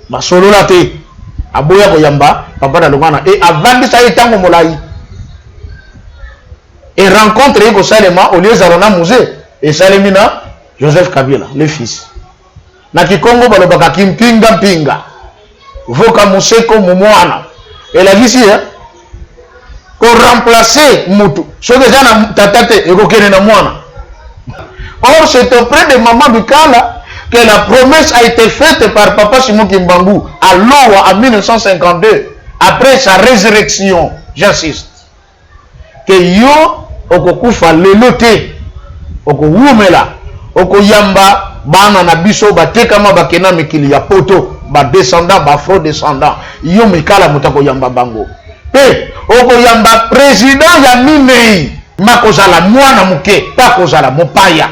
Ma solo la te. Aboya koyamba, papa na longana. Et avant de ça, il tango molai. Et rencontre Ego Salema au lieu de Zarona Musée. Et Salemina, Joseph Kabila, le fils. Na Kikongo balobaka kimpinga mpinga. Voka Museko Mumwana. Et la vie ici, hein? Qu'on remplacer Moutou. Ce que j'ai tatate, Ego Kene Mwana. Or, c'est auprès de maman Bikala que la promesse a été faite par Papa Simon Kimbangu à Loa en 1952, après sa résurrection. J'insiste. Que yo, okokufa lelote, okowumela, okoyamba, bana na biso, batekama bakena mikili ya poto, ba descendant, ba faux descendant, yo mekala mutako yamba bango. Pe, okoyamba président ya minei, makozala mwana muke, pakozala mopaya.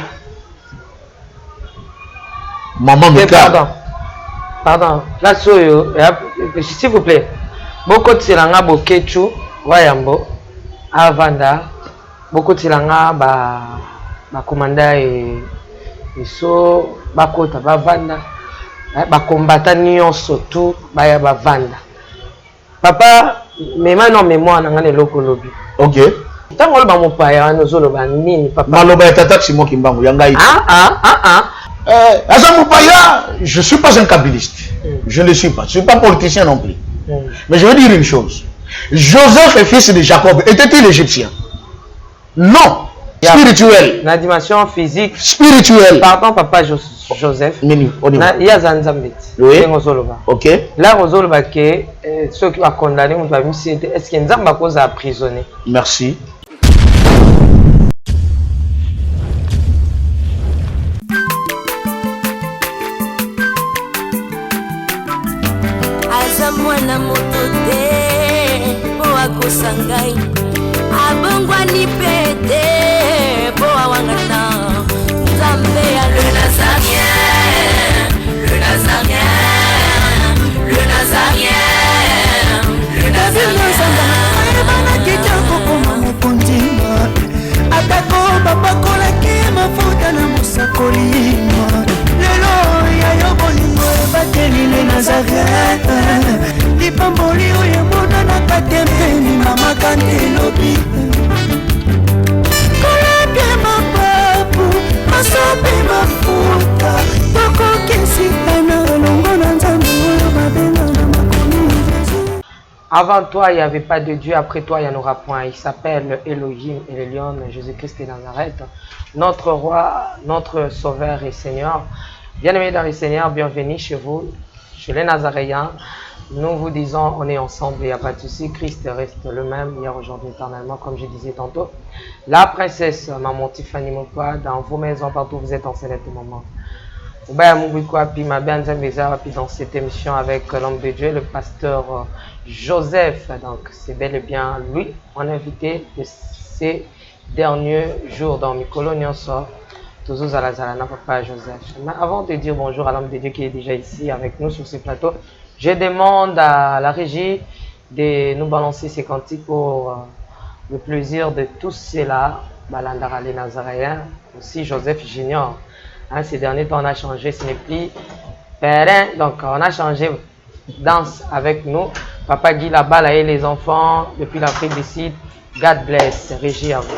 Maman Mika. Pardon. Là, s'il vous plaît. Beaucoup de silanga bokechu, wayambo, avanda, beaucoup de silanga ba commanda et so bakota bavanda, ba combattant nyonso tout baya bavanda. Papa, mais maintenant mémoire nangane loko lobi. OK. Tango ba mopaya nozolo ba nini papa. Maloba ya tata Simon Kimbangu yangai. Je ne suis pas un kabbyliste. Je ne le suis pas. Je ne suis pas politicien non plus. Mais je veux dire une chose. Joseph est fils de Jacob. Était-il égyptien? Non. Spirituel. La dimension physique. Spirituel. Pardon, papa Joseph. Il y a Zanzambet. Oui. Ok. Là, Rozoloba, ceux qui ont condamné, est-ce qu'il y a une cause à emprisonner? Merci. Mwana moto te po akosangai abongwani pete po awangana Nzambe ya le Nazarien, le Nazarien, le Nazarien, le Nazarien. Bana kitoko koma mukundima atako babakola ke mafuta na musakolima lelo ya yobolingo bateli le Nazarien. Pamboli oye mona na katempeni mama kandelobi kolabye mapapu masope mafuta toko kesitana longo na nzambe oyo babenga na makomi. Avant toi il n'y avait pas de Dieu, après toi il n'y en aura point. Il s'appelle Elohim et le lion, Jésus-Christ de Nazareth, notre roi, notre sauveur et Seigneur. Bien-aimés dans le Seigneur, bienvenue chez vous, chez les Nazaréens. Nous vous disons, on est ensemble, il n'y a pas de souci. Christ reste le même, hier, aujourd'hui, éternellement, comme je disais tantôt. La princesse, maman Tiffany Mokwa, dans vos maisons, partout vous êtes en ce moment. Dans cette émission avec l'homme de Dieu, le pasteur Joseph. Donc, c'est bel et bien lui, mon invité de ces derniers jours dans mes colonies. Toujours à la Zalana, papa Joseph. Mais avant de dire bonjour à l'homme de Dieu qui est déjà ici avec nous sur ce plateau, je demande à la régie de nous balancer ces cantiques pour le plaisir de tous ceux-là, Balandara les Nazaréens, aussi Joseph Junior. Hein, ces derniers temps, on a changé, ce n'est plus Périn, donc on a changé danse avec nous. Papa Guy Labala et les enfants depuis l'Afrique du Sud. God bless, régie à vous.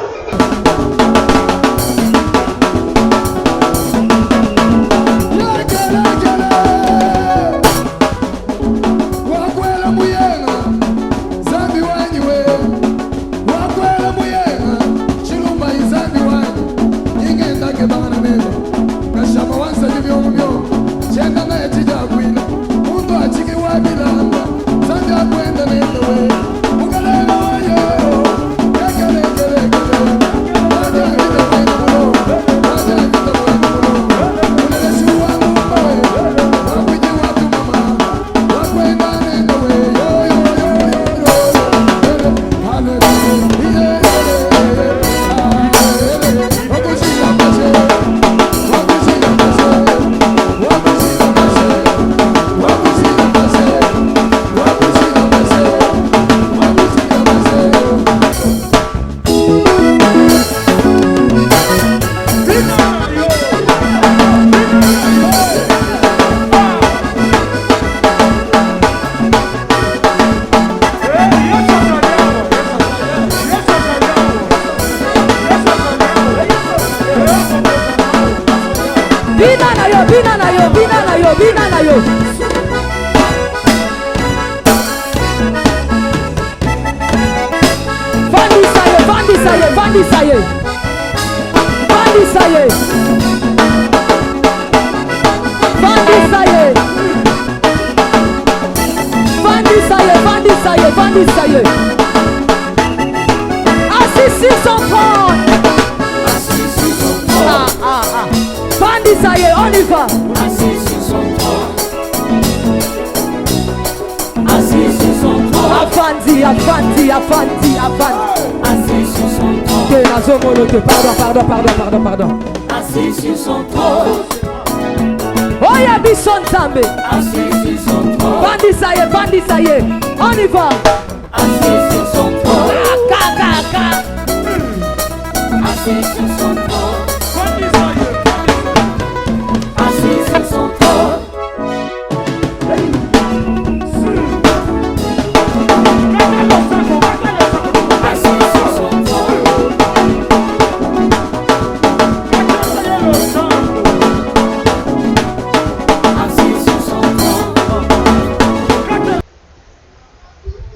bina na yo, bina na yo, bina na yo. Vandisaye, vandisaye. Vandisaye. Vandisaye. Vandisaye, vandisaye, vandisaye. Assisi son trône. Vandisaye, on y va. Afandi, afandi, afandi, afandi. Assis sur son trône. Pardon. Assis sur son trône. Oh ya bison tambe. Assis sur son trône. Vandisaye, on y va. Assis sur son trône. Kaka. Assis sur son trône. Assis sur son trône.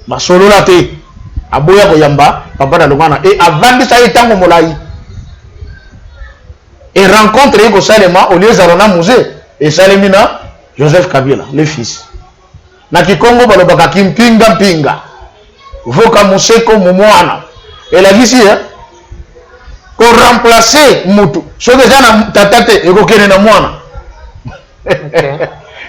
Basolo la te aboya koyamba papa na longana et avant ça etango molai et rencontre eko salema au lieu zarona musée et salemina Joseph Kabila le fils na kikongo balobaka kimpinga mpinga voka museko mumwana et la gisi ko remplacer mutu soki jana tatate eko kene na mwana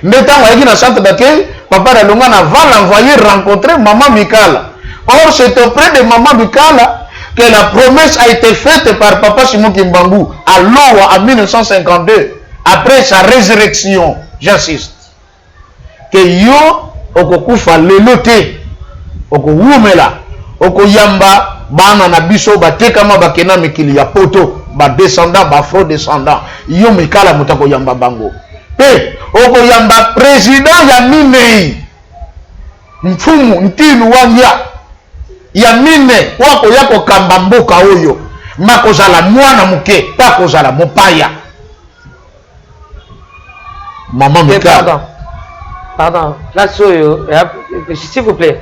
Ndetang a na centre d'accueil, papa de Longana va l'envoyer rencontrer maman Mikala. Or, c'est auprès de maman Mikala que la promesse a été faite par papa Simon Kimbangu à Loa en 1952, après sa résurrection. J'insiste. Que yo, okokufa lelote, okowumela, okoyamba, bana na biso, batekama bakena mikili ya poto, ba descendant, ba faux descendant, yo Mikala mutako yamba bango. Okoyamba président ya Minei mfumu ntinu wanja ya mine wako yako kamba mboka oyo makozala mwana muke pakozala mopaya maman Mikala. Pardon, là soyo, s'il vous plaît,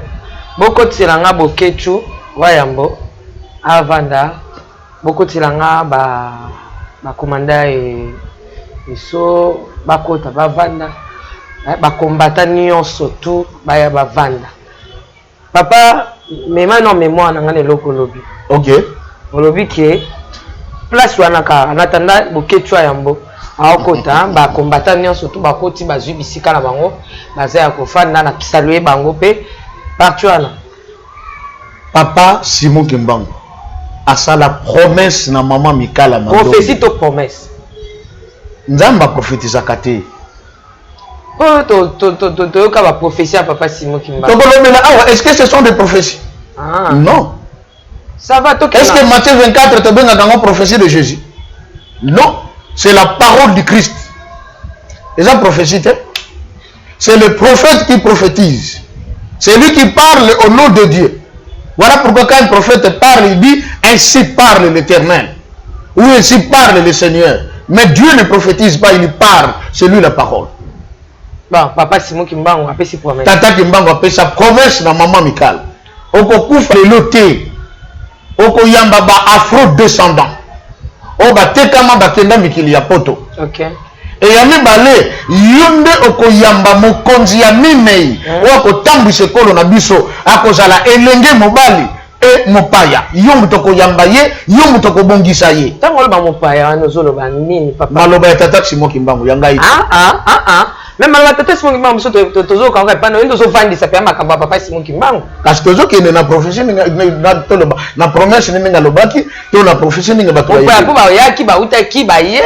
beaucoup de silanga bokechu wayambo avanda beaucoup de silanga ba commanda et so bakota bavanda bakombata nyonso tout baya bavanda papa mema non mémoire na ngane loko lobi OK olobi ke place wana ka anatanda boketwa yambo aokota bakombata nyonso tout bakoti bazwi bisika na bango baza ya kofanda na kisalue bango pe partout wana papa Simon Kimbangu a ça la promesse na maman Mikala Mando prophétie to promesse Nzamba prophétisa kate. Oh, to ka ba prophétie à papa Simon Kimbangu. Est-ce que ce sont des prophéties? Ah. Non. Ça va toi. Est-ce que Matthieu 24 te donne la prophétie de Jésus? Non. C'est la parole du Christ. Les gens prophétisent. C'est le prophète qui prophétise. C'est lui qui parle au nom de Dieu. Voilà pourquoi quand un prophète parle, il dit ainsi parle l'Éternel. Ou ainsi parle le Seigneur. Mais Dieu ne prophétise pas, il parle. C'est lui la parole. Bon, papa Simon Kimbangu a fait ses promesses. Tata Kimbangu a fait sa promesse dans maman Mikala. Oko kufa lelote. Oko yamba ba afro-descendant. O ba tekama ba kenda mikili ya poto. Ok. Et yami bale, yonde oko yamba mokonzi ya minei. Oko tambu sekolo na biso. Ako zala elenge mobali. E mopaya yombu toko yamba ye yombu toko bongisa ye tango lo ba mopaya wana zolo ba nini papa maloba ya tata Simon Kimbangu yanga iti même maloba tata Simon Kimbangu so tozo ka pa no ndo so fandi sa pe makamba papa Simon Kimbangu parce que tozo kene na prophétie na toloba na promesse ni nga lobaki to na prophétie ni nga batwa ye po ba yaki ba utaki ba ye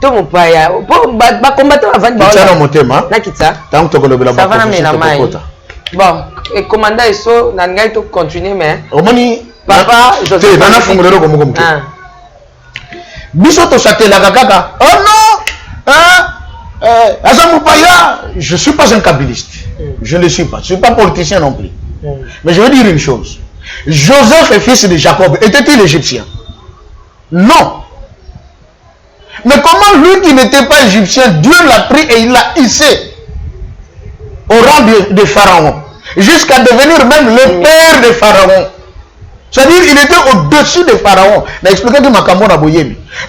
to mopaya po ba combattre avant ba na motema na kitsa tango tokolobela ba prophétie. Bon, et commandant Eso, n'a pas tout continuer, mais. Omoni, papa, je sais pas. Bisoto chate la kaka. Oh non! Azamupaya, je suis pas un kabyliste. Je ne le suis pas. Je suis pas politicien non plus. Mais je veux dire une chose. Joseph est fils de Jacob. Était-il égyptien? Non. Mais comment lui qui n'était pas égyptien, Dieu l'a pris et il l'a hissé au rang de Pharaon, jusqu'à devenir même le père de Pharaon. C'est-à-dire qu'il était au-dessus de Pharaon.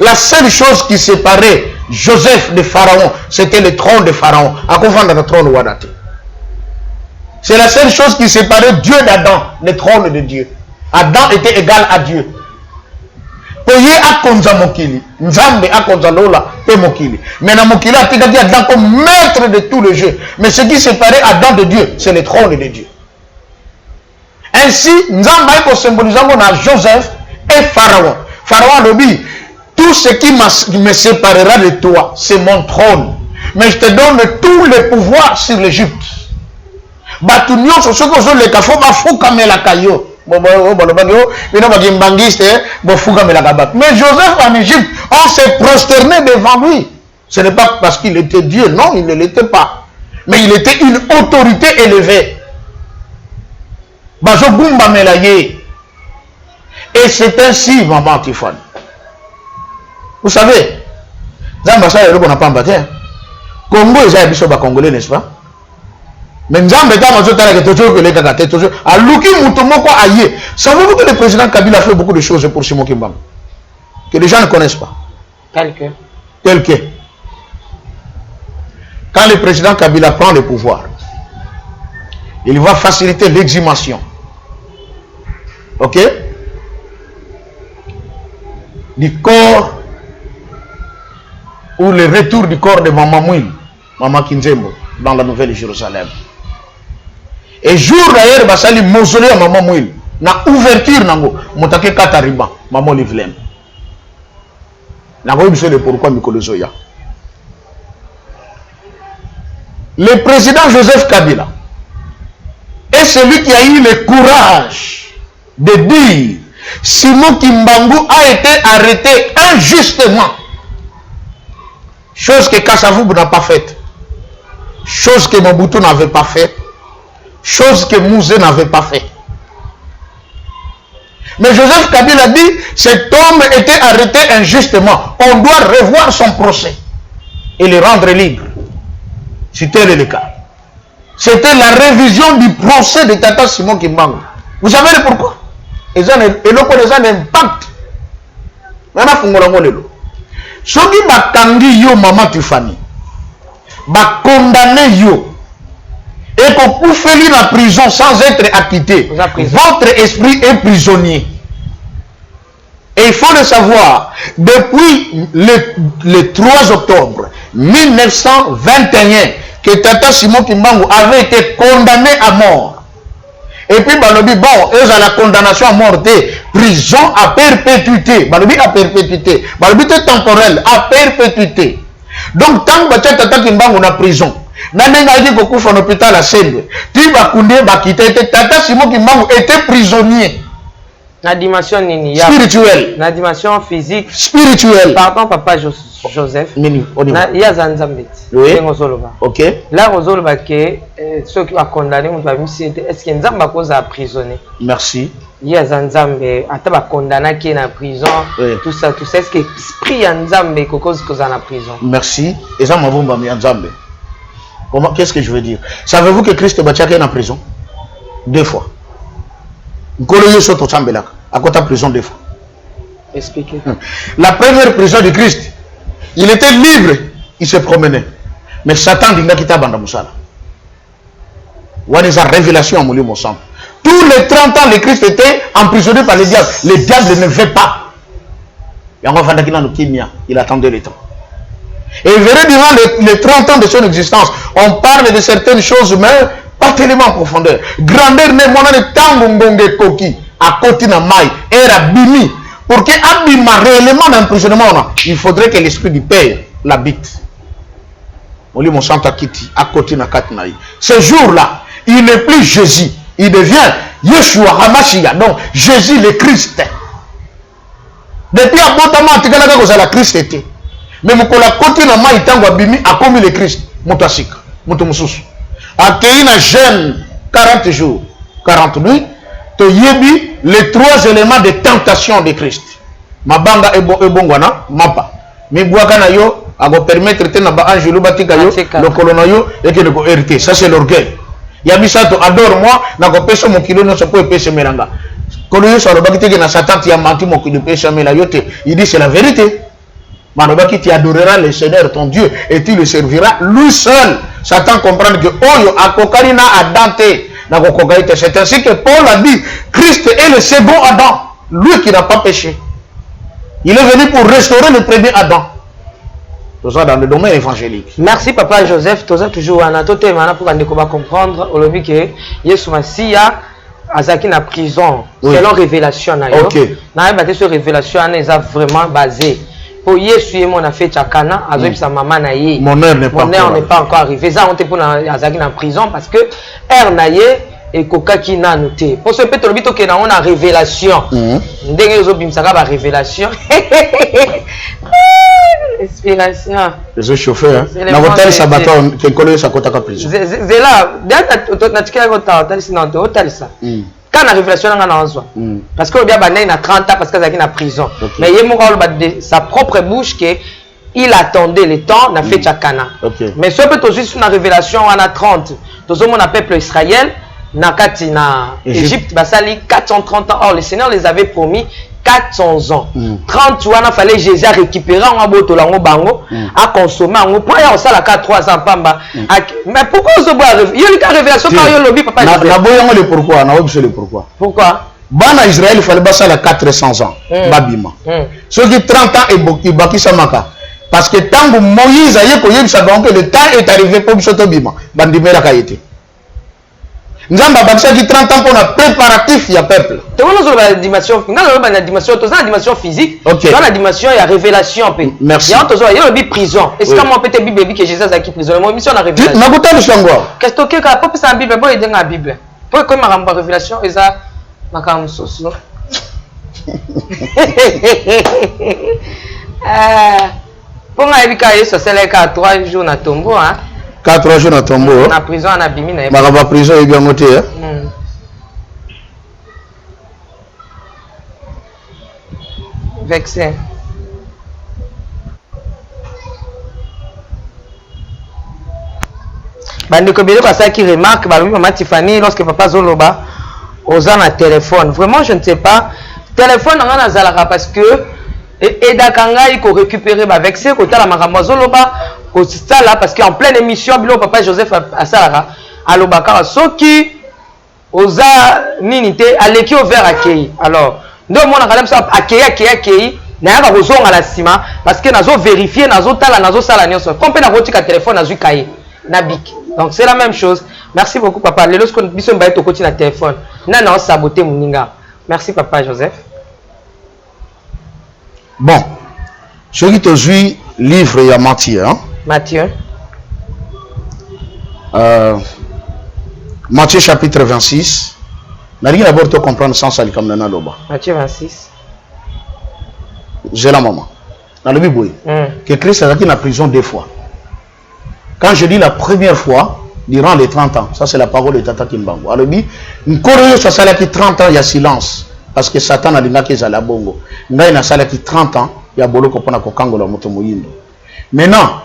La seule chose qui séparait Joseph de Pharaon, c'était le trône de Pharaon. C'est la seule chose qui séparait Dieu d'Adam, le trône de Dieu. Adam était égal à Dieu. Oye akonza mokili, nzambe akonza lola pe mokili. Mais na mokili a dit Adam comme maître de tout le jeu. Mais ce qui séparait Adam de Dieu, c'est le trône de Dieu. Ainsi, nzambe a symbolisé Joseph et Pharaon. Pharaon a dit, tout ce qui me séparera de toi, c'est mon trône. Mais je te donne tous les pouvoirs sur l'Égypte. Batunyo so ce que je le kafo ba fuka mela kayo. Mais Joseph en Égypte, on s'est prosterné devant lui. Ce n'est pas parce qu'il était Dieu, non, il ne l'était pas. Mais il était une autorité élevée. Et c'est ainsi, maman Tiffany. Vous savez, on n'a pas embattu. Congo, ils ont des Congolais, n'est-ce pas? Mais Nzambe ta mazo tala que toujours que les kaka toujours a luki mutomoko aye. Savez-vous que le président Kabila a fait beaucoup de choses pour Simon Kimbangu que les gens ne connaissent pas? Tel que quand le président Kabila prend le pouvoir, il va faciliter l'exhumation. OK? Du corps ou le retour du corps de Maman Mouil, Maman Kinzembo dans la Nouvelle Jérusalem. Et jour d'ailleurs, basali mausolée à Maman Mouil. Na ouverture nango, motake katariba, Maman Livlem. Nango ibisole pourquoi Mikolo Zoya. Le président Joseph Kabila est celui qui a eu le courage de dire Simon Kimbangu a été arrêté injustement. Chose que Kassavoub n'a pas faite. Chose que Mobutu n'avait pas faite. Chose que Mouzé n'avait pas fait. Mais Joseph Kabila dit, cet homme était arrêté injustement. On doit revoir son procès et le rendre libre. C'était le cas. C'était la révision du procès de Tata Simon Kimbangu. Vous savez pourquoi? Et là, les gens n'impactent. Ce qui m'a candidat yo maman Tiffany, m'a condamné yo. Et qu'on peut faire la prison sans être acquitté. Votre esprit est prisonnier. Et il faut le savoir, depuis le 3 octobre 1921, que Tata Simon Kimbangu avait été condamné à mort. Et puis, Balobi, bon, eux à la condamnation à mort, prison à perpétuité. Balobi à perpétuité. Balobi temporel à perpétuité. Donc, tant que Tata Kimbangu na prison, Nanenga dit beaucoup en hôpital à Sendwe. Tata Simon Kimbangu était prisonnier. La dimension spirituelle. La dimension physique. Spirituelle. Pardon, papa Joseph. Il y a Zanzambet. Oui. Ok. Là, Rozoloba, ceux qui ont condamné, est-ce qu'il y a un cause à prisonnier? Merci. Il y a Zanzambé, à ta condamné qui est en prison. Tout ça. Est-ce que l'esprit Zanzambé cause que en prison? Merci. Et ça m'a mis en Zambé. Qu'est-ce que je veux dire? Savez-vous que Christ est en prison 2 fois? À côté de prison 2 fois. Expliquez. La première prison de Christ, il était libre, il se promenait. Mais Satan dit qu'il a banda musala. Voilà sa révélation à mon sang. Tous les 30 ans, le Christ était emprisonné par les diables. Les diables ne veulent pas. Il attendait le temps. Et il verrait durant les 30 ans de son existence, on parle de certaines choses, mais pas tellement en profondeur. Grandeur ne mona de tangongonge koki, à côté na mai, era bimi. Pour que abima réellement d'emprisonnement, il faudrait que l'esprit du Père l'habite. On lit mon sang Kiti, à côté na katnaï. Ce jour-là, il n'est plus Jésus, il devient Yeshua Hamashiach, donc Jésus le Christ. Depuis abondamment, tu as dit que la Christ était. Mais mon côté na mai tango abimi a commis le Christ, motasik, motomusus. Accueilli na jeûne 40 jours, 40 nuits, te yebi les 3 éléments de tentation de Christ. Mabanga ebongwana, mapa. mi boaka na yo ako permettre te na ba angelo batika yo le colonel yo et que le RT. Ça c'est l'orgueil. Ya bisato adore moi na ko pesa mon kilo no se peut pesa melanga. Kolo so alobaki te que na Satan ti a menti mon kilo pesa mela yo te. Il dit c'est la vérité. Manobaki tu adoreras le Seigneur ton Dieu et tu le serviras lui seul. Satan comprend que oyo akokari na Adante na kokokari te. C'est ainsi que Paul a dit Christ est le second Adam, lui qui n'a pas péché. Il est venu pour restaurer le premier Adam. Tout ça dans le domaine évangélique. Merci Papa Joseph. Tout ça toujours en attendant maintenant pour qu'on va comprendre au lobby que Yesu Masia azaki na prison selon révélation na yo. Na ba cette révélation est vraiment basée. Pour Yesu et mon affaire Chakana, avec sa maman naïe. Mon heure n'est pas encore arrivé. Ça on te pour azaki na prison parce que naïe et kokaki na noté. Pour ce peut-être le bito que na on a révélation. Ndenge zo bimsaka ba révélation. Inspiration. Les chauffeurs hein. Na hotel sabato que kolo sa kota ka prison. Zela, data na tikela ko ta hotel sinon to hotel ça. Quand la révélation nga na onzo. Parce que le bien banay na 30 ans parce que zaki na prison. Mais il mo ka de sa propre bouche que il attendait le temps na fait Chakana. Mais ce peut aussi sur la révélation on a 30. Tozo mon peuple Israël na kati na Égypte basali 430 ans. Or le Seigneur les avait promis 400 ans. 30 wana fallait Jésus récupérer en boto lango bango à consommer en point ya osala 3 ans pamba. Mais pourquoi ce bois il y a une révélation par yo lobby papa. Na boyango le pourquoi na obse le pourquoi. Pourquoi? Bana Israël fallait basala 400 ans babima. Ceux qui 30 ans et baki samaka parce que tango Moïse aye ko yebisa bango que le temps est arrivé pour biso bima bandimela kayete. Nzamba bakisa qui 30 ans pour un préparatif ya peuple. Tu vois dans la dimension, la dimension physique, dans la dimension il y a révélation peu. Merci. Il y a une prison. Est-ce que moi peut-être Bible dit que Jésus a quitté prison? Moi mission la révélation. Na kutana shangwa. Qu'est-ce que ka papa ça Bible boy dans la Bible. Pour comme ma révélation et ça makam soso. Pour nga ebika yeso c'est là 3 jours na tombeau hein. 4 jours na tombeau. Na prison na bimi na. Ba prison e bien moté hein. Vexé. Bandeko bele kwa ça qui remarque ba maman Tiffany lorsque papa Zoloba oza na téléphone. Vraiment je ne sais pas. Téléphone nga na zalaka parce que et dakanga il ko récupérer ba vexé ko tala makambo Zoloba ko sala parce qu'en pleine émission bilo papa Joseph asalaka alobaka soki oza nini te aleki au vers accueil. Alors ndo mona kala ça accueil na yaka kozonga la sima parce que nazo vérifier nazo tala nazo sala nyonso compé na kotika téléphone nazo kaye na bic. Donc c'est la même chose. Merci beaucoup papa. Le lorsque biso mbaye to koti na téléphone na na saboter muninga. Merci papa Joseph. Bon. Ce qui te joue livre ya Matthieu hein. Matthieu. Matthieu chapitre 26. Na rien d'abord te comprendre sans ça comme nana loba. Matthieu 26. J'ai la maman. Dans le Bible, que Christ a été dans la prison 2 fois. Quand je dis la première fois, durant les 30 ans, ça c'est la parole de Tata Kimbango. Alors, il y a 30 ans, il y a silence. Parce que Satan a dit qu'il y a la bongo. Il y a 30 ans, il y a bolo kopona kokango la moto moyindo. Maintenant,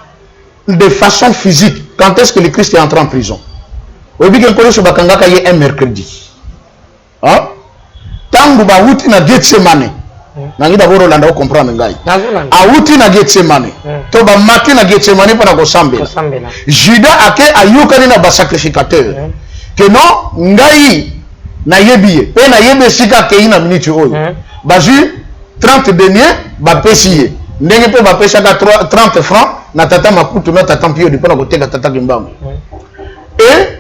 de façon physique, quand est-ce que le Christ est entré en prison? Vous avez dit qu'il y a un mercredi. Hein? Tango ba wuti na Gethsemane. Nangi d'abord Rolanda o comprendre ngai. Awuti na Gethsemane. To ba maki na Gethsemane para ko sambela. Judas ake ayukani na ba sacrificateur. Que non ngai na yebiye. Pe na yebe sika ke ina minute oyo. Bazu 30 deniers ba pesiye. Ndenge pe ba pesa ka 30 francs na tata makutu na tata mpio dipona ko teka tata Kimbango. Et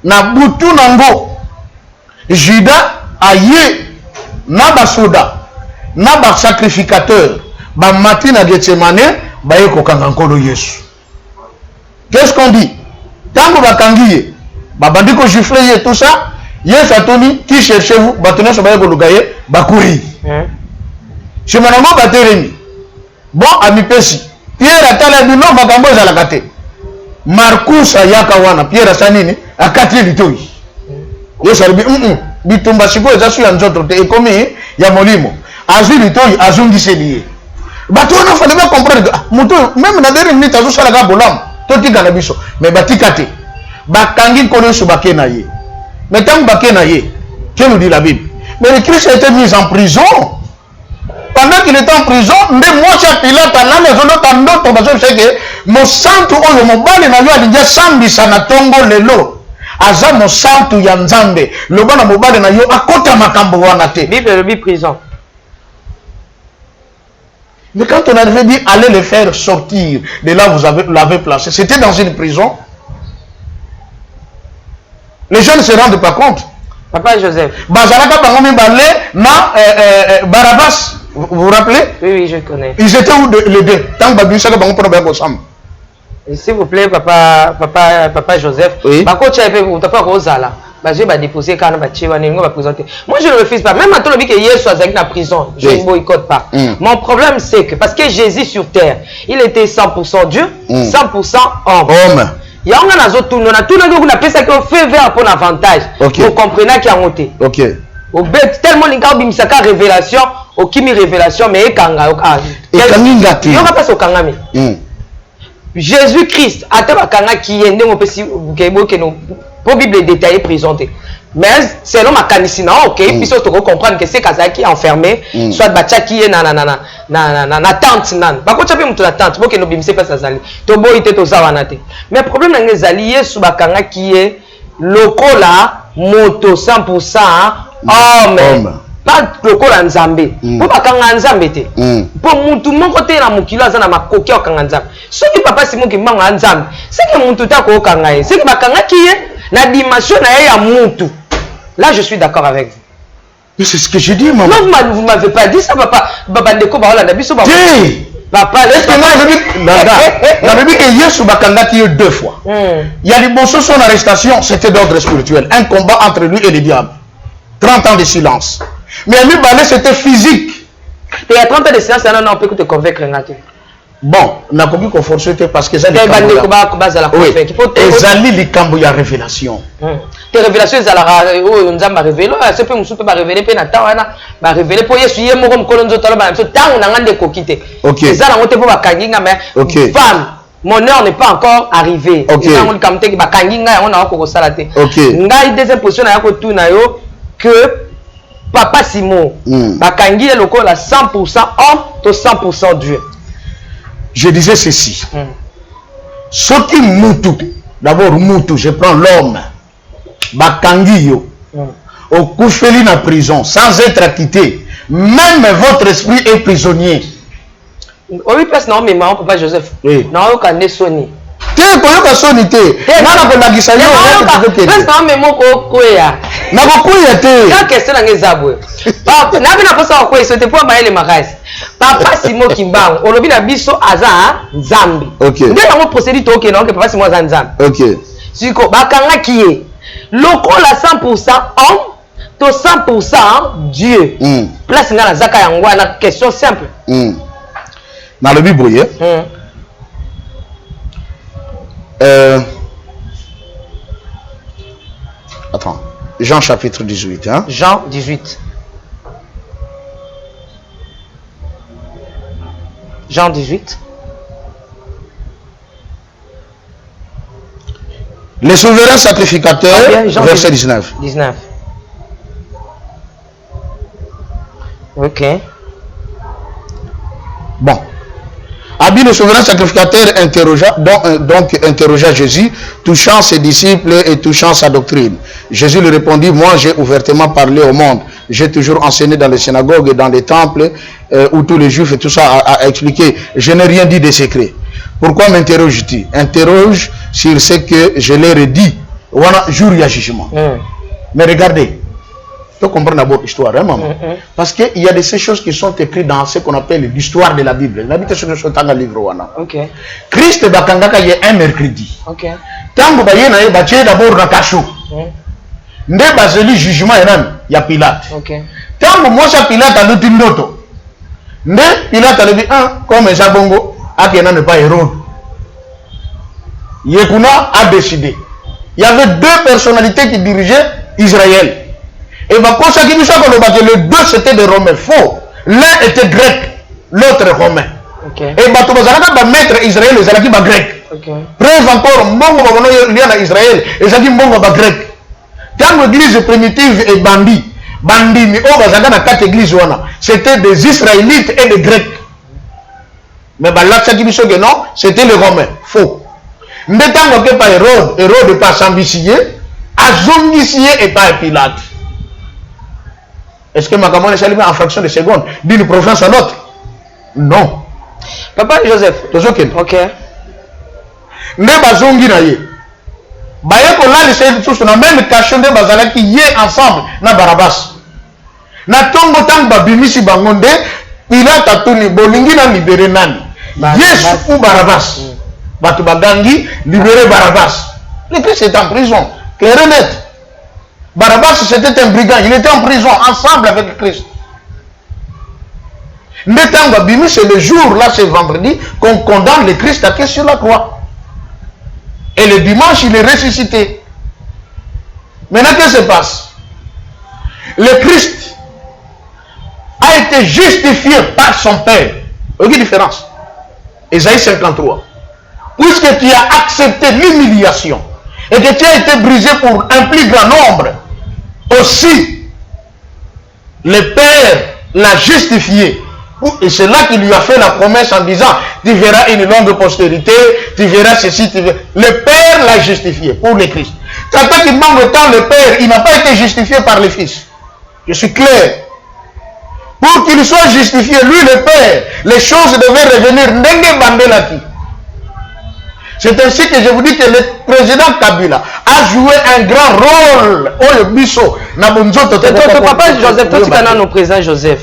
na butu nango Judas aye na basoda na ba sacrificateur ba mati na Gethsemane ba ye kokanga nkolo Yesu. Qu'est-ce qu'on dit? Tango ba kangiye ba bandi ko gifler tout ça, Yesu atoni qui cherchez-vous? Ba tona so ba ye ko lugaye ba courir. Chemanango ba teremi. Bon ami pesi. Pierre atala bino makambo za la kate. Marcus ayaka wana Pierre asanini akati litoi. Yesu alibi bitumba siko eza su ya nzoto te ekomi ya molimo azwi litoi azungise liye bato wana fallait pas comprendre moto même na dernière minute azosala ka bolam totika na biso mais batika te bakangi nkolo Yesu bake na ye mais tant bake na ye que nous dit la Bible mais le Christ a été mis en prison pendant qu'il était en prison nde mwasi ya Pilate anani azolota ndoto bazobisa ke mosantu oyo mobali na yo alingi asambisa na tongo lelo aza mosantu ya Nzambe loba na mobali na yo akota makambo wana te Bible le prison. Mais quand on avait dit allez le faire sortir de là où vous l'avez placé, c'était dans une prison. Les gens ne se rendent pas compte. Papa Joseph. Bazalaka Bangomi Balé, Barabbas, vous vous rappelez? Oui, je connais. Ils étaient où les deux? Tant que Babusaka Bango pour Bango Sam. S'il vous plaît, papa Joseph. Oui. Par contre, vous n'avez pas Rosala. Je vais déposer quand on va présenter. Moi, je ne refuse pas. Même quand on dit que hier soit dans la prison, je ne boycotte pas. Mon problème, c'est que parce que Jésus sur terre, il était 100% Dieu, 100% homme. Il y a un autre tout le monde a appelé ça qu'on fait vert pour l'avantage. Vous comprenez qu'il y a un côté. Ok. Au bet tellement l'inga bimisaka révélation, au kimi révélation mais ekanga et kanga ti. Il y aura pas au kangami. Jésus-Christ a été bakanga qui est né au petit que nous pour Bible détaillée présentée. Mais selon ma canicina, ok, puis surtout comprendre que c'est Kazaki enfermé, soit Bacha qui est na tante nan. Par contre, tu as la tante, pour que nous bimse pas ça zali. Tobo ite to zawanate. Mais le problème c'est les alliés sous bakanga qui est lokola moto 100% homme. Pas lokola nzambe. Pour bakanga nzambe te. Pour mutu moko te na mukilo azana makoki okanga nzambe. Soki papa Simon ki manga nzambe, c'est que mutu ta ko okanga ye. C'est que bakanga qui est la dimension ya mutu. Là, je suis d'accord avec vous. Mais c'est ce que je dis, maman. Non, vous ne m'avez pas dit ça, papa. Papa, Ndeko, Baola, Nabiso, Baola. Papa, la Bible que Yesu Bakanga qui est deux fois. Il y a des bons son arrestation, c'était d'ordre spirituel. Un combat entre lui et le diable. 30 ans de silence. Mais lui, c'était physique. Et il y a 30 ans de silence, on peut te convaincre. Bon, on a compris qu'on forçait parce que ça oui. Ezali likambo ya révélation. Les révélations on a révélé, c'est peu musu pas révéler pe na tawana ba révéler pour Yesu yé moko mkolo nzoto ba so tangu na ngande kokite. Ça na ngote po ba kanginga mais femme mon heure n'est pas encore arrivé. Ça on kamte ki ba kanginga on na ko sala te. Ngai deuxième position na ko tout na yo que papa Simon ba kangi le lokola 100% homme to 100% Dieu. Je disais ceci. Ce qui moutou, d'abord moutou, je prends l'homme, bakangi yo, au koufeli na prison, sans être acquitté. Même votre esprit est prisonnier. Oui, parce que non, mais maman, papa Joseph, non, on a sonné. T'es pour que sonné te. Non, on a dit ça. Parce que non, mais moi, quoi na kokuya te. Quand question na ngezabwe. Papa, na bina posa quoi, c'était pour mailler les magasins. Papa Simon Kimbang, on lobby na biso aza Nzambi. OK. Nde na procédure to non que papa Simon aza Nzambi. OK. Siko bakanga qui est lokola 100% homme to 100% Dieu. Place ngana zaka yango na question simple. Dans le Bible, attends, Jean chapitre 18. Hein? Jean 18. Jean 18. Le souverain sacrificateur, verset 19. 19. Ok. Bon. Abi le souverain sacrificateur interrogea Jésus, touchant ses disciples et touchant sa doctrine. Jésus lui répondit, moi j'ai ouvertement parlé au monde. J'ai toujours enseigné dans les synagogues et dans les temples où tous les juifs et tout ça a expliqué. Je n'ai rien dit de secret. Pourquoi m'interroges-tu? Interroge sur ce que je leur ai dit. Voilà, jour il y a jugement. Mais regardez. Il faut comprendre d'abord l'histoire, hein, maman. Parce qu'il y a de ces choses qui sont écrites dans ce qu'on appelle l'histoire de la Bible. La Bible, c'est ce dans le livre. Okay. Christ bakangaka y a un mercredi. Okay. Tango baye na batie d'abord na kasho. Nde bazeli jugement ya Pilate. Okay. Tango moi ça Pilate a luti ndoto. Nde Pilate a dit comme ça bongo akena ne pas Hérode. Yekuna a décidé. Il y avait deux personnalités qui dirigeaient Israël. Et bah, pour ça qui nous a que les deux c'était des Romains. Faux. L'un était grec, l'autre romain. Et bato bazalaka ba maître Israël ezalaki ba grec. Preuve encore mbongo babono lia na Israël ezalaki mbongo ba grec. Tant l'église primitive et bandit bandimi o bazalaka na quatre églises wana, c'était des Israélites et des Grecs. Mais balakaki biso que non, c'était les Romains. Faux. Ndetango ke pa Hérode pas s'ambitier, azongisier et pas Pilate. Est-ce que Makamone s'est en fraction de seconde d'une province à l'autre? Non. Papa Joseph. Ok. Ne bazongi na ye. Baye ko la lise tous na même cachon de bazalaki ye ensemble na Barabas. Na tongo tang babimisi bangonde Pilate atuni bolingi na libérer nani? Yesu ou Barabas. Batu bagangi libérer Barabas. Le Christ est en prison. Clair et net. Barabas c'était un brigand, il était en prison ensemble avec le Christ. C'est le jour, là c'est vendredi, qu'on condamne le Christ à qui sur la croix. Et le dimanche, il est ressuscité. Maintenant, qu'est-ce qui se passe? Le Christ a été justifié par son Père. Quelle différence? Ésaïe 53. Puisque tu as accepté l'humiliation et que tu as été brisé pour un plus grand nombre, aussi le Père l'a justifié. Et c'est là qu'il lui a fait la promesse en disant, tu verras une longue postérité, tu verras ceci, tu verras. Le Père l'a justifié pour le Christ. Tata qui manque autant le Père, il n'a pas été justifié par le Fils. Je suis clair. Pour qu'il soit justifié, lui le Père, les choses devaient revenir. C'est ainsi que je vous dis que le président Kabila a joué un grand rôle. Oh le biso. Papa Joseph, toi tu connais nos présidents Joseph.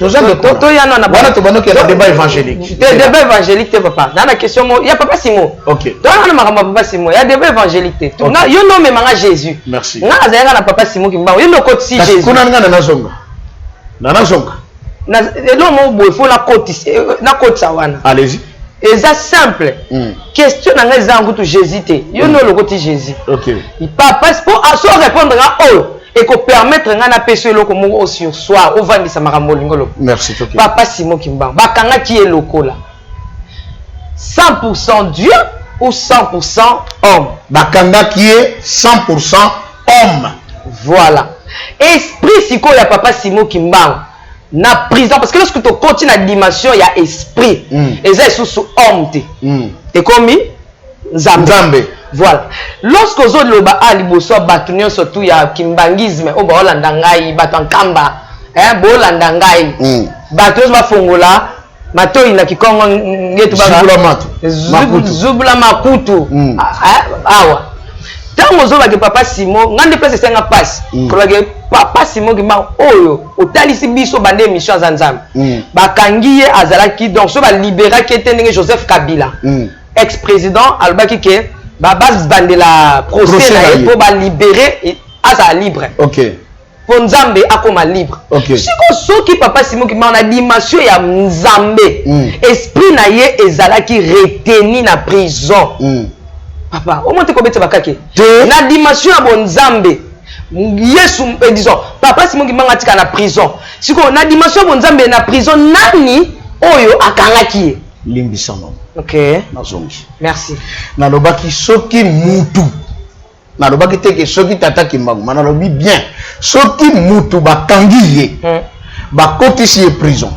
Il y a un débat évangélique. Des débats évangéliques, papa. Dans la question, il y a papa Simon. Ok. Dans papa Simon, il y a des débats évangéliques. Il y a un homme qui Jésus. Merci. Il y a un papa Simon qui m'a dit, il y a un côté Jésus. Il y a un côté. Allez-y. Et ça simple. Question dans les angles de Jésus. Il y a un côté Jésus. Ok. Papa, pour répondre à eux. Et qu'on permettre à personne de sur soi au vent de Samaramolingolo. Merci. Papa Simon Kimba. Bakanga qui est local là. 100% Dieu ou 100% homme. Bakanga qui est 100% homme. Voilà. Esprit si quoi il y a Papa Simon Kimba. Na prison parce que lorsque tu continues la dimension il y a esprit. Et ça est sous homme. Et comme Nzambe. Voilà. Lorsque vous avez le liboso batunyo surtout ya kimbangisme au Bolanda ngai batan kamba Bolanda ngai batos ba fongola mato ina kikongo ngetu ba zubula makutu awa tango zo ba ke Papa Simon ngande pese senga passe ko ke Papa Simon ki ma oyo otalisi biso bande mission za Nzambe bakangiye azalaki donc so ba libéra ki etendenge Joseph Kabila ex-président albaki ke base bande la procès pour libérer à sa libre. Ok. Pour Nzambe akoma libre. Ok. Si ko qui Papa Simon qui m'a dimension ya Nzambe. Esprit na ye ezala qui retenu na prison. Papa, au moins te kobete bakake. Na dimension ya bon Nzambe. Yesu disons Papa Simon qui m'a tika na prison. Si ko na dimension bon Nzambe na prison nani oyo akangaki. Limbisano. Ok. Merci. Nalobaki soki mutu. Nalobaki teke soki tata kimbangu. Manalobi bien. Soki mutu bakangiye. Bakotisi prison.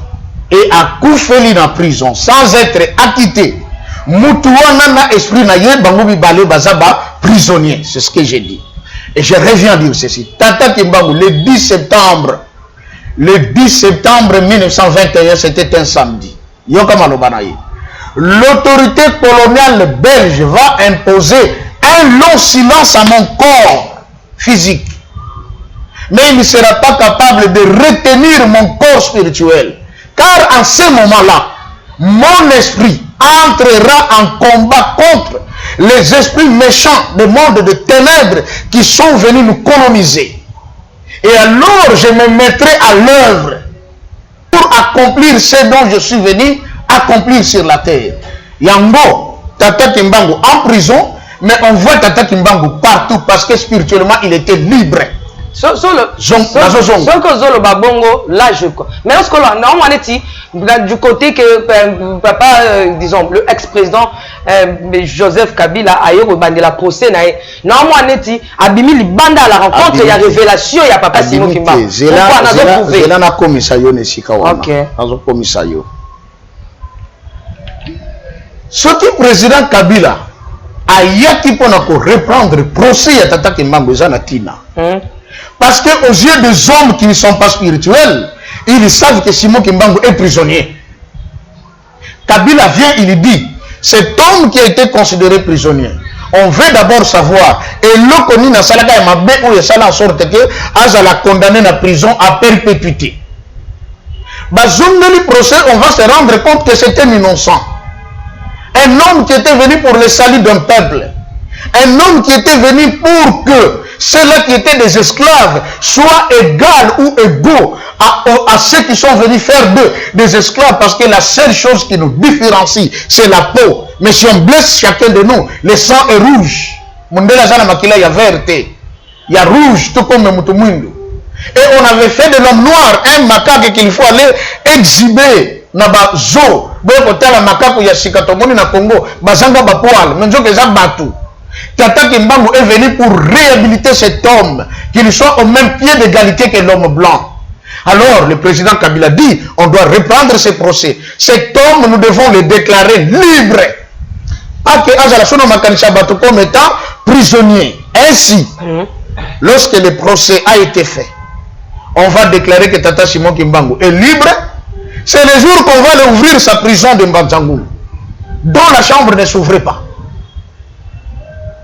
Et akufeli na prison sans être acquitté. Mutu wana na esprit na ye bango bibale bazaba prisonnier. C'est ce que j'ai dit. Et je reviens dire ceci. Tata kimbangu le 10 septembre. Le 10 septembre 1921 c'était un samedi. Yoka malobanaye. L'autorité coloniale belge va imposer un long silence à mon corps physique. Mais il ne sera pas capable de retenir mon corps spirituel. Car en ce moment-là, mon esprit entrera en combat contre les esprits méchants du monde de ténèbres qui sont venus nous coloniser. Et alors je me mettrai à l'œuvre pour accomplir ce dont je suis venu accomplir sur la terre. Yango, Tata Kimbangu en prison, mais on voit Tata Kimbangu partout parce que spirituellement il était libre. Zolo Babongo, là je crois. Mais lorsque on est du côté que papa, disons, le ex-président Joseph Kabila a eu de la procès, non, on est Abimi Banda à la rencontre, il y a révélation, il y a papa Simon Kimba. C'est là, commissario Nesikawa. Commissario. Ce qui président Kabila a yaki pour reprendre le procès à Tata Kimbangu Zanatina. Parce que aux yeux des hommes qui ne sont pas spirituels, ils savent que Simon Kimbangu est prisonnier. Kabila vient, il dit, cet homme qui a été considéré prisonnier, on veut d'abord savoir, et le connu dans Salaka et Mabé, où il y a en sorte que Aza l'a condamné à la prison à perpétuité. Bazoum de le procès, on va se rendre compte que c'était innocent. Un homme qui était venu pour le salut d'un peuple. Un homme qui était venu pour que ceux-là qui étaient des esclaves soient égaux ou égaux à ceux qui sont venus faire d'eux des esclaves, parce que la seule chose qui nous différencie, c'est la peau. Mais si on blesse chacun de nous, le sang est rouge. Mondela Zana Makila, il y a vérité. Il y a rouge, tout comme Mutumundo. Et on avait fait de l'homme noir un macaque qu'il faut aller exhiber. Naba zo boye kotala makako ya sikatomoni na Congo bazanga ba poil menzo keza batu. Tata Kimbangu est venu pour réhabiliter cet homme, qu'il soit au même pied d'égalité que l'homme blanc. Alors le président Kabila dit, on doit reprendre ce procès. Cet homme, nous devons le déclarer libre. Pas que Azalasono Makanisha Batu comme étant prisonnier. Ainsi, lorsque le procès a été fait, on va déclarer que Tata Simon Kimbangu est libre. C'est le jour qu'on va lui ouvrir sa prison de Mbanzangou, dont la chambre ne s'ouvrait pas.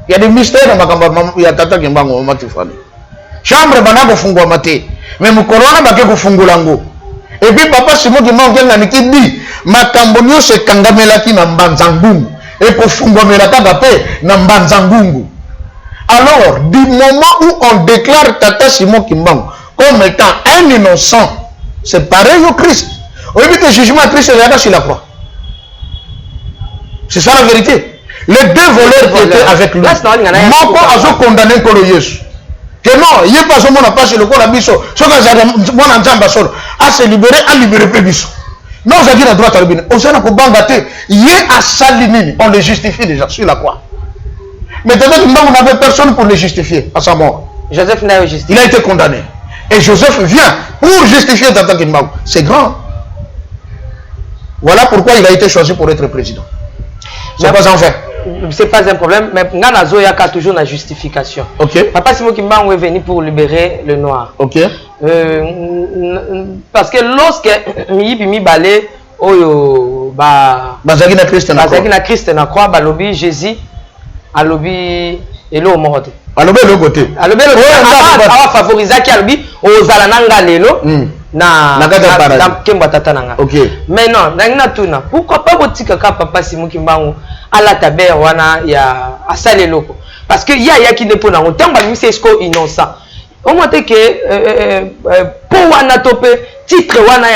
Il y a des mystères dans ma il y a Tata Kimbangu Matifani. Chambre banako fungwa mate, mais mon corona bakeko fungulango. Et puis papa Simon Kimbangu qui dit makambonio se kangamelaki na Mbanzangou et pour fungwa melaka gape na Mbanzangou. Alors, du moment où on déclare Tata Simon Kimbangu comme étant un innocent, c'est pareil au Christ. Oui, mais le jugement Christ est là sur la croix. C'est ça la vérité. Les deux voleurs qui étaient avec lui, Moko a condamné Kolo Yesu. Que non, il n'y a pas seulement pas sur le corps de Bisso. Ce que j'ai à se libérer, à libérer Bisso. Non, j'ai dit la droite à l'obéir. On s'en a pour bangater. Il y a à Salimini. On le justifie déjà sur la croix. Mais peut-être qu'on n'avait personne pour le justifier à sa mort. Joseph n'a justifié. Il a été condamné. Et Joseph vient pour justifier Tata Kimbangu. C'est grand. Voilà pourquoi il a été choisi pour être président. C'est pas en fait. C'est pas un problème, mais Ngana Zoya a toujours la justification. Ok. Papa Simon Kimbangu est venu pour libérer le noir. Ok. Parce que lorsque Yibimi Balé, Oyo, Bazaki na Christ na croix, Balobi, Jésus, Alobi, Elo Morote. Alobi le côté. Alobi le côté. Awa favoriser qui Alobi, Ozalananga Lelo. Na Kemba Tatananga. Ok. Mais non, Tuna. Pourquoi pas votre papa Simon Kimbangu à la taber wana ya asale loko? Parce que ya qui ne peut pas. On tient que c'est innocent. On m'a dit que pour wana topé titre wana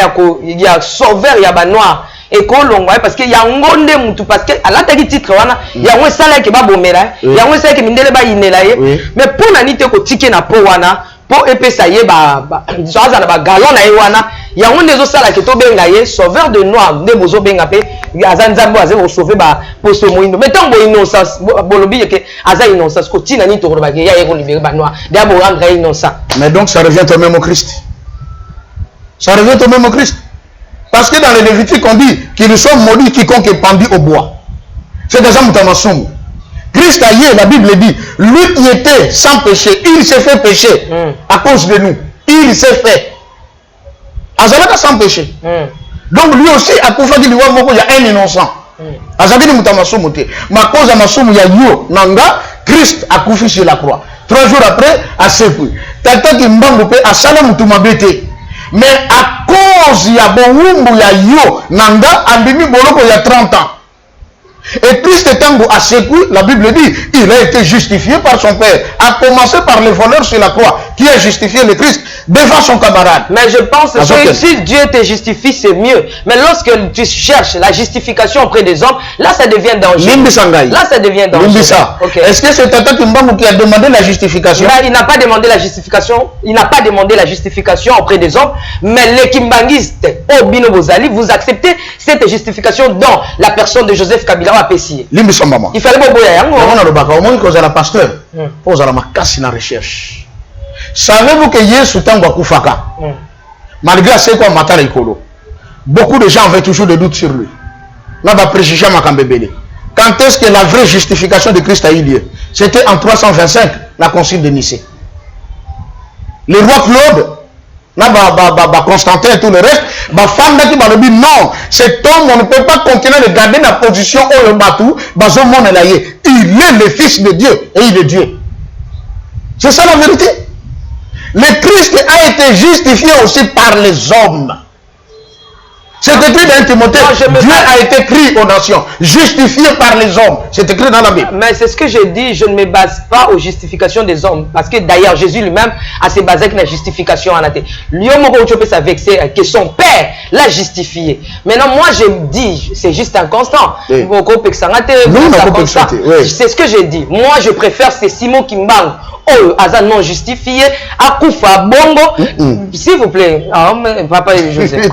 ya sauveur ya ba noir et kolongwa parce que ya ngonde mutu parce que à la tagi titre wana ya on sala ke ba bomela ya on sala ke mindele ba inela ye mais pour nani te ko tike na po wana pour epesa ye ba zaza na ba galon na ye wana ya on dezo sala ke to benga ye sauveur de noir de bozo benga pe azanzambo aze sauver ba posto moindo mais tant bo innocence bolobi ke aza innocence ko tina ni to ko ba ke ya ye ko libérer ba noir d'abord rendre innocent. Mais donc ça revient au même au Christ. Ça revient au même au Christ. Parce que dans les Lévitiques on dit qu'ils sont maudits quiconque est pendu au bois. C'est déjà Moutamassoum. Christ a dit, la Bible dit, lui qui était sans péché, il s'est fait pécher à cause de nous. Il s'est fait. Azalaka sans péché. Donc lui aussi, à cause de lui, il y a un innocent. Azalaka Moutamassoum. Mais à cause de Massoum, il y a yo, Nanga, Christ a couché sur la croix. 3 jours après, à Sepoui. Tata Kimbangu a Salam Moutoumabete. Mais à cause, il y a Boumbu, il y a yo, Nanga, Ambimi Boloko, il y a 30 ans. Et Christ Tango a secoué, la Bible dit, il a été justifié par son Père, à commencer par le voleur sur la croix, qui a justifié le Christ devant son camarade. Mais je pense que si Dieu te justifie, c'est mieux. Mais lorsque tu cherches la justification auprès des hommes, là ça devient dangereux. Là ça devient dangereux. Okay. Est-ce que c'est Tata Kimbangu qui a demandé la justification? Là, il n'a pas demandé la justification. Il n'a pas demandé la justification auprès des hommes. Mais les Kimbanguistes, au Bino Bozali, vous acceptez cette justification dans la personne de Joseph Kabila. Il fallait pas bouillir. La pasteur, pose la macasse na recherche. Savez-vous que Yesu Tango Koufaka, malgré ce qu'on m'attend l'écolo, beaucoup de gens avaient toujours des doutes sur lui. Là, va préjuger Makambebele. Quand est-ce que la vraie justification de Christ a eu lieu? C'était en 325, la concile de Nicée. Le roi Claude, Constantin et tout le reste, femme qui m'a dit non, cet homme, on ne peut pas continuer de garder la position où le batou, il est le fils de Dieu et il est Dieu. C'est ça la vérité. Le Christ a été justifié aussi par les hommes. C'est écrit dans Timothée, Dieu a été écrit aux nations, justifié par les hommes. C'est écrit dans la Bible. Mais c'est ce que j'ai dit, je ne me base pas aux justifications des hommes. Parce que d'ailleurs, Jésus lui-même a se basé sur la justification en athée. L'homme peut s'avexer que son Père l'a justifié. Maintenant, moi, je dis, c'est juste inconstant. Oui. C'est ce que j'ai dit. Moi, je préfère ces Simon Kimbangu. Oh, Aza non justifié, Akoufa Bongo, s'il vous plaît, papa Joseph,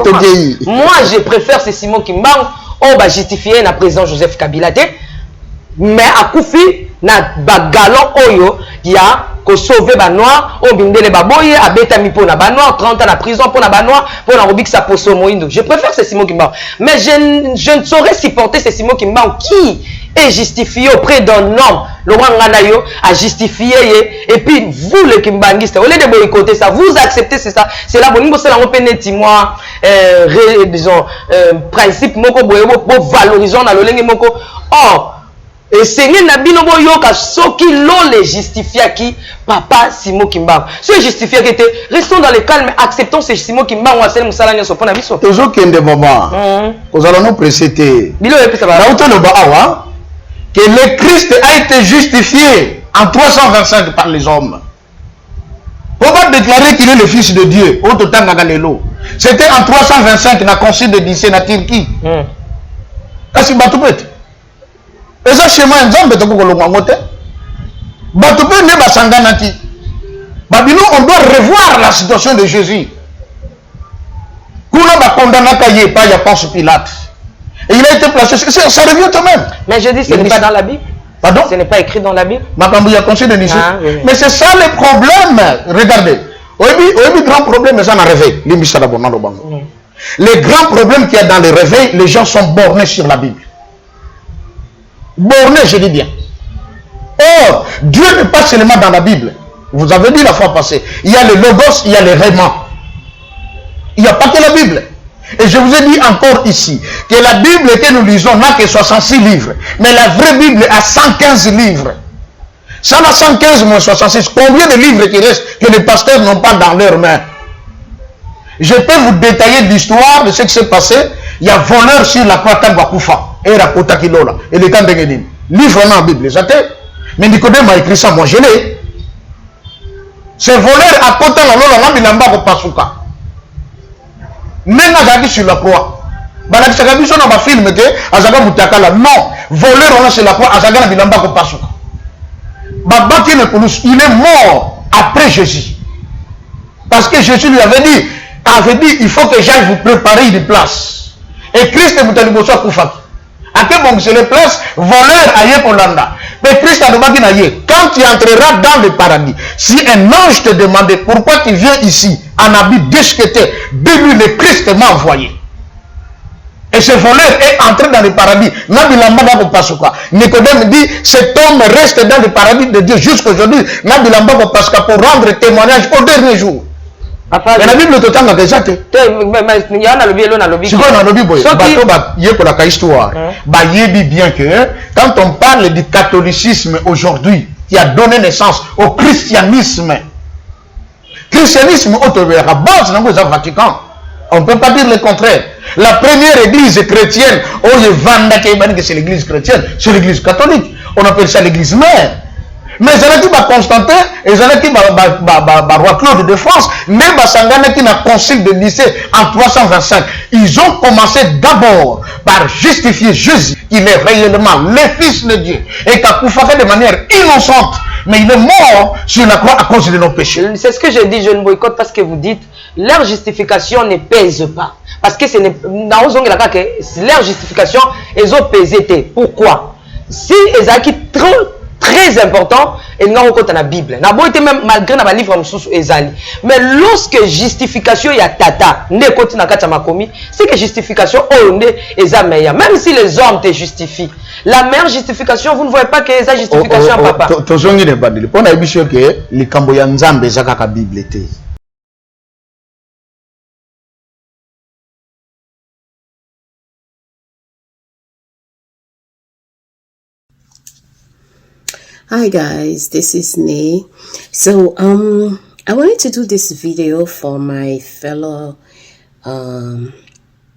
moi je préfère ces Simon Kimbangu, oh, bah justifié na président Joseph Kabila, mais Akoufi, na bagalon oyo, ya, ko sauver ba noir, on bindele baboye, abeta mi pour na ba noir, 30 ans na prison pour na ba noir, pour na rubik sa poso moindo. Je préfère ces Simon Kimbangu, mais je ne saurais supporter ces Simon Kimbangu qui est justifié auprès d'un homme. Laurent Nganayo a justifié et puis vous les Kimbanguistes, au lieu de boycotter ça, vous acceptez c'est ça. C'est là bon c'est là on peut moi disons principe moko boyebo valorisons na lolenge moko. Or et Seigneur Nabino boyoka soki lo les justifia qui papa Simon Kimbangu. Si justifié qui était restons dans le calme, acceptons ces Simon Kimbangu à celle musala nyo sopona biso. Toujours qu'un des moments. Nous allons nous précéder. Bilo et ça va. Que le Christ a été justifié en 325 par les hommes. On va déclarer qu'il est le Fils de Dieu. C'était en 325 dans le concile de Nicée en Turquie. Kasi batupet. Et ça chez moi nzambe to ko longa ngote. Batupet ne basangana ti. Babino on doit revoir la situation de Jésus. Kuna ba condamna kaye pa ya Ponce Pilate. Et il a été placé, ça revient quand même. Mais je dis, ce n'est pas dans la Bible. Pardon? Ce n'est pas écrit dans la Bible. Mais c'est ça le problème. Regardez. Le grand problème, c'est ça le réveil. Le grand problème qu'il y a dans le réveil, les gens sont bornés sur la Bible. Bornés, je dis bien. Or, Dieu n'est pas seulement dans la Bible. Vous avez dit la fois passée. Il y a le logos, il y a le réman. Il n'y a pas que la Bible. Et je vous ai dit encore ici que la Bible que nous lisons n'a que 66 livres. Mais la vraie Bible a 115 livres. Ça n'a 115 moins 66. Combien de livres qui restent que les pasteurs n'ont pas dans leurs mains? Je peux vous détailler l'histoire de ce qui s'est passé. Il y a voleur sur la croix Tangwakoufa. Et Rakota Kilola. Et le temps d'Engedim. Livre dans la Bible. Mais Nicodème a écrit ça. Moi je l'ai. Ce voleur à côté de la Lola, il n'a pas de pasuka. Même sur la croix. Film non, voleur on a sur la croix, il est mort après Jésus. Parce que Jésus lui avait dit, il faut que j'aille vous préparer une place. Et Christ est monté au Koufaki. À quel moment c'est les places, voleur aille pour l'anda. Mais Christ a demandé, quand tu entreras dans le paradis, si un ange te demandait pourquoi tu viens ici, en habit déchiqueté, dis-lui le Christ m'a envoyé. Et ce voleur est entré dans le paradis. Nicodème dit, cet homme reste dans le paradis de Dieu jusqu'aujourd'hui. Pour rendre témoignage au dernier jour. Mais la Bible est en déjà. Bien que quand on parle du catholicisme aujourd'hui, qui a donné naissance au christianisme, christianisme au base dans le Vatican. On ne peut pas dire le contraire. La première église chrétienne, c'est l'église chrétienne, c'est l'église catholique. On appelle ça l'église mère. Mais Zalaki Constantin et Zalaki roi Claude de France, même Sangana qui n'a concile de Nicée en 325, ils ont commencé d'abord par justifier Jésus, il est réellement le Fils de Dieu, et Kakoufa fait de manière innocente, mais il est mort sur la croix à cause de nos péchés. C'est ce que j'ai dit, je ne boycotte pas ce que vous dites. Leur justification ne pèse pas. Parce que ce n'est pas leur justification, ils ont pesé. Pourquoi? Si ils ont acquis très important, et non dans la Bible. N'a pas été même malgré la livre mais lorsque justification y a tata, ne côté na kata makomi, c'est que justification on est meilleure. Même si les hommes te justifient, la meilleure justification, vous ne voyez pas que les justification papa. Tozongi ne badili. On a dit que les kamboya nzambe zakaka Bible était. Hi guys, this is Nee. So I wanted to do this video for my fellow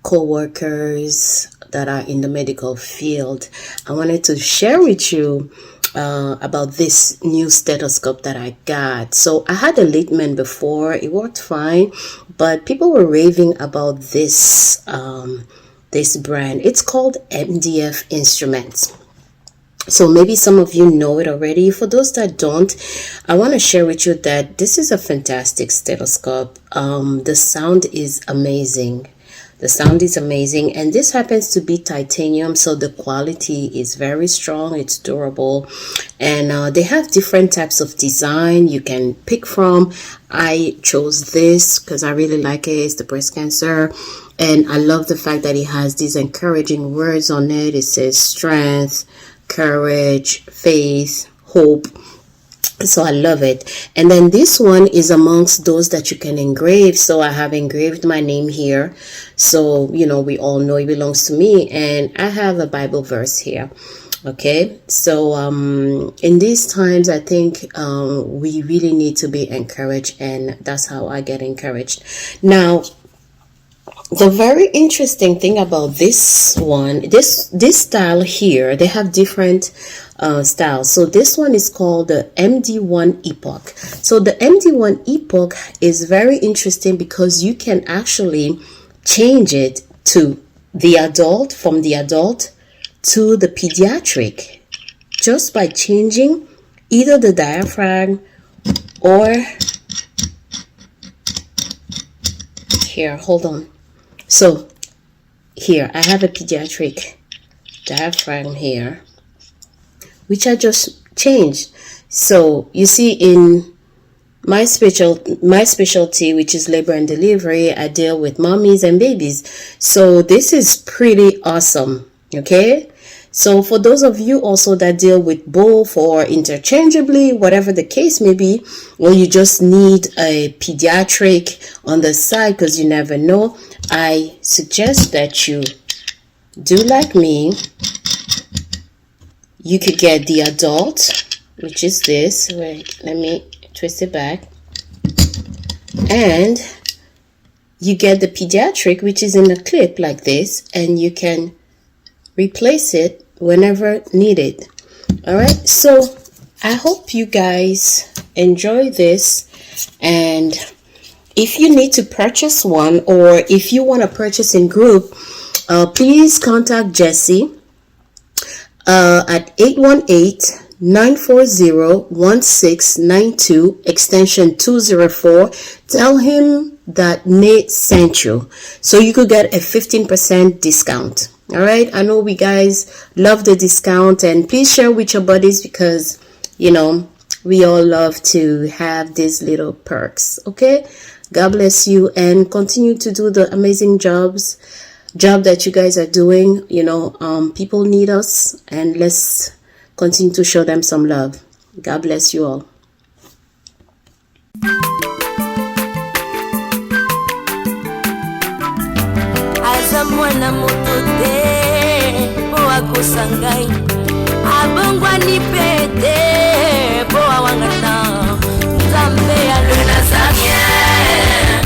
co-workers that are in the medical field. I wanted to share with you about this new stethoscope that I got. So I had a Littmann before, it worked fine, but people were raving about this this brand. It's called MDF Instruments. So maybe some of you know it already. For those that don't, I want to share with you that this is a fantastic stethoscope. The sound is amazing. The sound is amazing, and this happens to be titanium, so the quality is very strong, it's durable, and they have different types of design you can pick from. I chose this because I really like it. It's the breast cancer, and I love the fact that it has these encouraging words on it. It says strength, courage, faith, hope. So I love it. And then this one is amongst those that you can engrave. So I have engraved my name here, so you know, we all know it belongs to me, and I have a Bible verse here. Okay, so in these times, I think we really need to be encouraged, and that's how I get encouraged. Now, the very interesting thing about this one, this style here, they have different styles. So this one is called the MD1 Epoch. So the MD1 Epoch is very interesting because you can actually change it to the adult, from the adult to the pediatric, just by changing either the diaphragm or here, hold on. So here I have a pediatric diaphragm here, which I just changed. So you see, in my specialty, which is labor and delivery, I deal with mommies and babies. So this is pretty awesome. Okay, so for those of you also that deal with both or interchangeably, whatever the case may be, or you just need a pediatric on the side because you never know, I suggest that you do like me. You could get the adult, which is this. Wait, let me twist it back. And you get the pediatric, which is in a clip like this, and you can replace it whenever needed. All right, so I hope you guys enjoy this, and if you need to purchase one, or if you want to purchase in group, please contact Jesse at 818-940-1692 extension 204. Tell him that Nate sent you, so you could get a 15% discount. All right, I know we guys love the discount, and please share with your buddies because, you know, we all love to have these little perks. Okay, God bless you, and continue to do the amazing job that you guys are doing. You know, people need us, and let's continue to show them some love. God bless you all. Mwana moto te po akosa ngai abongwani pete po awangata Nzambe ya le Nazarien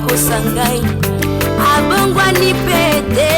akosa ngai abongwani pete